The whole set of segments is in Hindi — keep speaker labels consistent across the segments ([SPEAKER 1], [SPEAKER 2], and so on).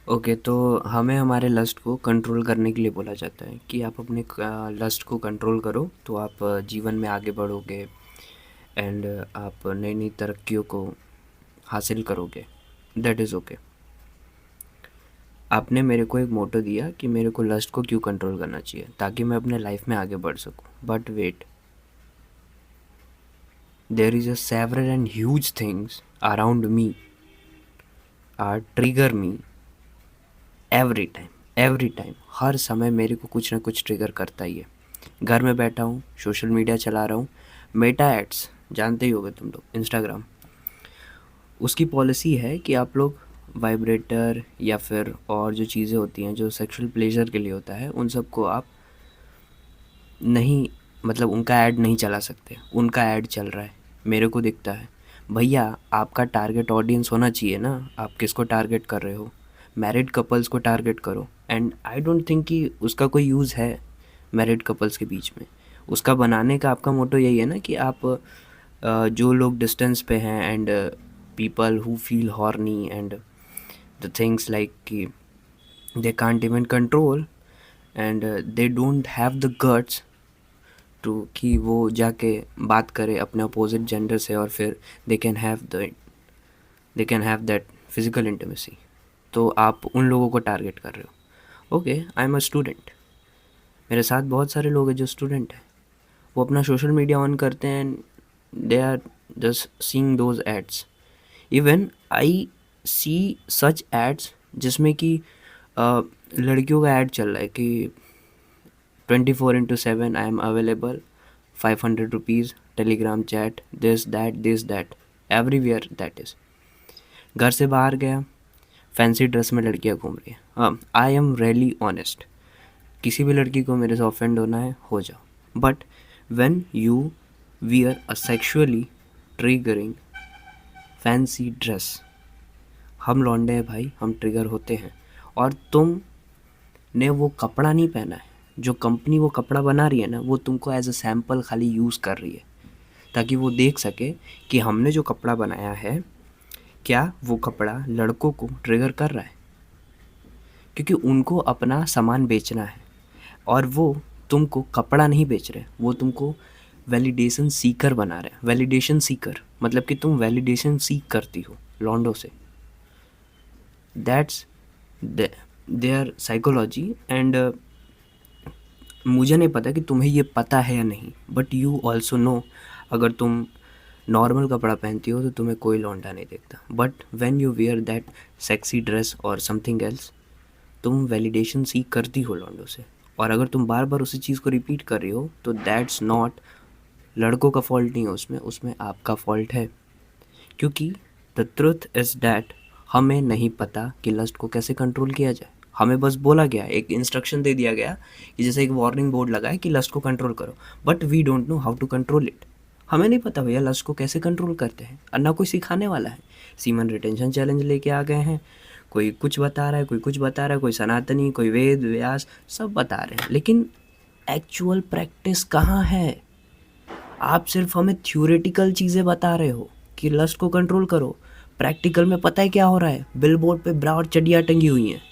[SPEAKER 1] ओके, तो हमें हमारे लस्ट को कंट्रोल करने के लिए बोला जाता है कि आप अपने लस्ट को कंट्रोल करो तो आप जीवन में आगे बढ़ोगे एंड आप नई नई तरक्कियों को हासिल करोगे। That is okay. आपने मेरे को एक मोटो दिया कि मेरे को लस्ट को क्यों कंट्रोल करना चाहिए ताकि मैं अपने लाइफ में आगे बढ़ सकूं। But wait, there is a several and huge things around me are trigger me every time. हर समय मेरे को कुछ ना कुछ ट्रिगर करता ही है। घर में बैठा हूँ, सोशल मीडिया चला रहा हूँ, मेटा एड्स जानते ही होगे तुम लोग, इंस्टाग्राम। उसकी पॉलिसी है कि आप लोग वाइब्रेटर या फिर और जो चीज़ें होती हैं जो सेक्सुअल प्लेजर के लिए होता है उन सबको आप नहीं, मतलब उनका ऐड नहीं चला सकते। उनका ऐड चल रहा है, मेरे को दिखता है। भैया, आपका टारगेट ऑडियंस होना चाहिए ना, आप किसको टारगेट कर रहे हो? मैरिड कपल्स को टारगेट करो। एंड आई डोंट थिंक कि उसका कोई यूज़ है मैरिड कपल्स के बीच में। उसका बनाने का आपका मोटो यही है ना कि आप जो लोग डिस्टेंस पे हैं and people who feel horny and the things like कि they can't even control and they don't have the guts to कि वो जाके बात करे अपने अपोजिट जेंडर से और फिर they can have that physical intimacy. तो आप उन लोगों को टारगेट कर रहे हो। Okay, I am a student. मेरे साथ बहुत सारे लोग हैं जो स्टूडेंट हैं। वो अपना सोशल मीडिया ऑन करते हैं, they are just seeing those ads. Even I see such ads जिसमें कि लड़कियों का ऐड चल रहा है कि 24/7 I am available, 500 rupees, Telegram chat, this that, everywhere that is. घर से बाहर गया, फैंसी ड्रेस में लड़कियां घूम रही हैं। हाँ, आई एम रियली ऑनेस्ट। किसी भी लड़की को मेरे से ऑफेंड होना है, हो जाओ। But when you wear a sexually triggering fancy dress, हम लौंडे हैं भाई, हम ट्रिगर होते हैं। और तुम ने वो कपड़ा नहीं पहना है, जो कंपनी वो कपड़ा बना रही है ना, वो तुमको एज अ सैम्पल खाली यूज़ कर रही है ताकि वो देख सके कि हमने जो कपड़ा बनाया है क्या वो कपड़ा लड़कों को ट्रिगर कर रहा है। क्योंकि उनको अपना सामान बेचना है और वो तुमको कपड़ा नहीं बेच रहे, वो तुमको वैलिडेशन सीकर बना रहे हैं। वैलिडेशन सीकर मतलब कि तुम वैलिडेशन सीक करती हो लॉन्डो से। दैट्स देयर साइकोलॉजी एंड मुझे नहीं पता कि तुम्हें ये पता है या नहीं, बट यू ऑल्सो नो अगर तुम नॉर्मल कपड़ा पहनती हो तो तुम्हें कोई लौंडा नहीं देखता। But when you wear that sexy dress और समथिंग एल्स, तुम वैलिडेशन सीख करती हो लौंडों से। और अगर तुम बार बार उसी चीज़ को रिपीट कर रही हो तो दैट्स नॉट लड़कों का फॉल्ट नहीं है, उसमें उसमें आपका फॉल्ट है। क्योंकि द ट्रुथ इज़ डैट हमें नहीं पता कि लस्ट को कैसे कंट्रोल किया जाए। हमें बस बोला गया, एक इंस्ट्रक्शन दे दिया गया कि जैसे एक वार्निंग बोर्ड लगा है कि लस्ट को कंट्रोल करो, but we don't know how to control it. हमें नहीं पता भैया लस्ट को कैसे कंट्रोल करते हैं, और ना कोई सिखाने वाला है। सीमन रिटेंशन चैलेंज लेके आ गए हैं, कोई कुछ बता रहा है, कोई कुछ बता रहा है, कोई सनातनी, कोई वेद व्यास, सब बता रहे हैं, लेकिन एक्चुअल प्रैक्टिस कहाँ है? आप सिर्फ हमें थ्योरेटिकल चीज़ें बता रहे हो कि लस्ट को कंट्रोल करो। प्रैक्टिकल में पता है क्या हो रहा है? बिलबोर्ड पे ब्रा और चड्डियाँ टंगी हुई हैं,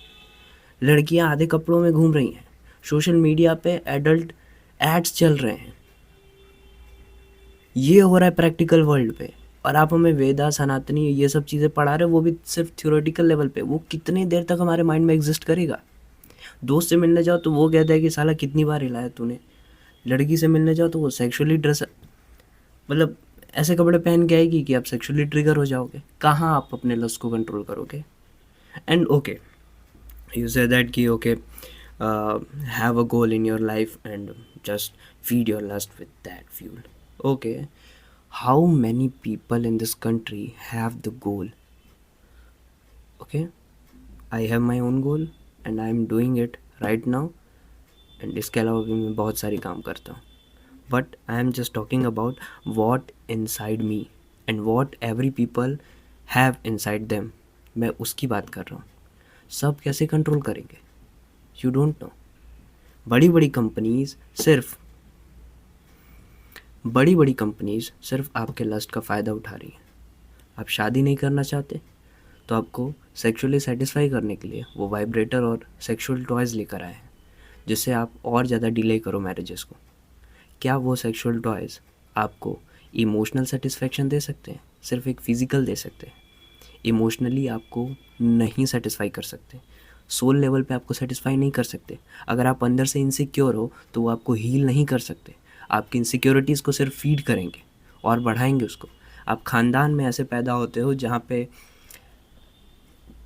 [SPEAKER 1] लड़कियां आधे कपड़ों में घूम रही हैं, सोशल मीडिया पे एडल्ट एड्स चल रहे हैं। ये हो रहा है प्रैक्टिकल वर्ल्ड पे, और आप हमें वेदा सनातनी ये सब चीज़ें पढ़ा रहे हो, वो भी सिर्फ थ्योरेटिकल लेवल पे। वो कितनी देर तक हमारे माइंड में एग्जिस्ट करेगा? दोस्त से मिलने जाओ तो वो कहता है कि साला कितनी बार हिलाया तूने। लड़की से मिलने जाओ तो वो सेक्सुअली ड्रेस, मतलब ऐसे कपड़े पहन के आएगी कि आप सेक्सुअली ट्रिगर हो जाओगे। कहाँ आप अपने लस्ट को कंट्रोल करोगे? And okay, you say that ki okay, have a goal in your life and just feed your lust with that fuel. Okay, how many people in this country have the goal? Okay, I have my own goal and I am doing it right now, and इसके अलावा भी मैं बहुत सारी काम करता हूँ। But I am just talking about what inside me and what every people have inside them. मैं उसकी बात कर रहा हूँ। सब कैसे कंट्रोल करेंगे? You don't know. सिर्फ बड़ी बड़ी कंपनीज सिर्फ आपके लस्ट का फ़ायदा उठा रही हैं। आप शादी नहीं करना चाहते तो आपको सेक्सुअली सेटिस्फाई करने के लिए वो वाइब्रेटर और सेक्सुअल टॉयज़ लेकर आए हैं, जिससे आप और ज़्यादा डिले करो मैरिजेस को। क्या वो सेक्सुअल टॉयज़ आपको इमोशनल सेटिस्फेक्शन दे सकते हैं? सिर्फ एक फ़िज़िकल दे सकते हैं। इमोशनली आपको नहीं सेटिस्फाई कर सकते, सोल लेवल पे आपको सेटिस्फाई नहीं कर सकते। अगर आप अंदर से इनसिक्योर हो तो वो आपको हील नहीं कर सकते। आपकी इनसिक्योरिटीज़ को सिर्फ फीड करेंगे और बढ़ाएंगे उसको। आप ख़ानदान में ऐसे पैदा होते हो जहाँ पे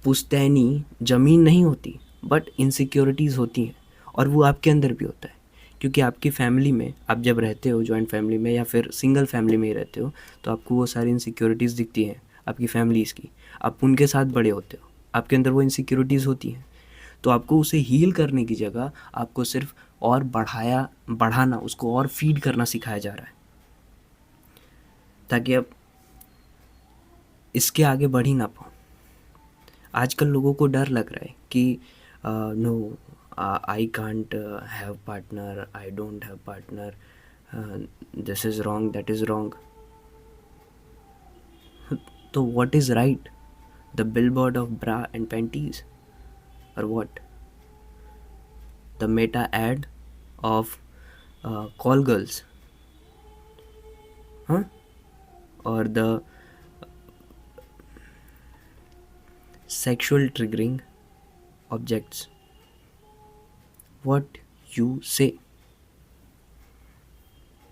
[SPEAKER 1] पुश्तैनी ज़मीन नहीं होती, बट इनसिक्योरिटीज़ होती हैं, और वो आपके अंदर भी होता है। क्योंकि आपकी फैमिली में आप जब रहते हो, जॉइंट फैमिली में या फिर सिंगल फैमिली में ही रहते हो, तो आपको वो सारी इनसिक्योरिटीज़ दिखती हैं आपकी फैमिलीज़ की। आप उनके साथ बड़े होते हो, आपके अंदर वो इनसिक्योरिटीज़ होती हैं। तो आपको उसे हील करने की जगह आपको सिर्फ और बढ़ाना, उसको और फीड करना सिखाया जा रहा है, ताकि आप इसके आगे बढ़ ही ना पाओ। आजकल लोगों को डर लग रहा है कि no, I can't have partner, I don't have partner, this is wrong, that is wrong. तो what is right? The billboard of bra and panties, और what? The Meta ad of call girls, हाँ? और the sexual triggering objects? What you say?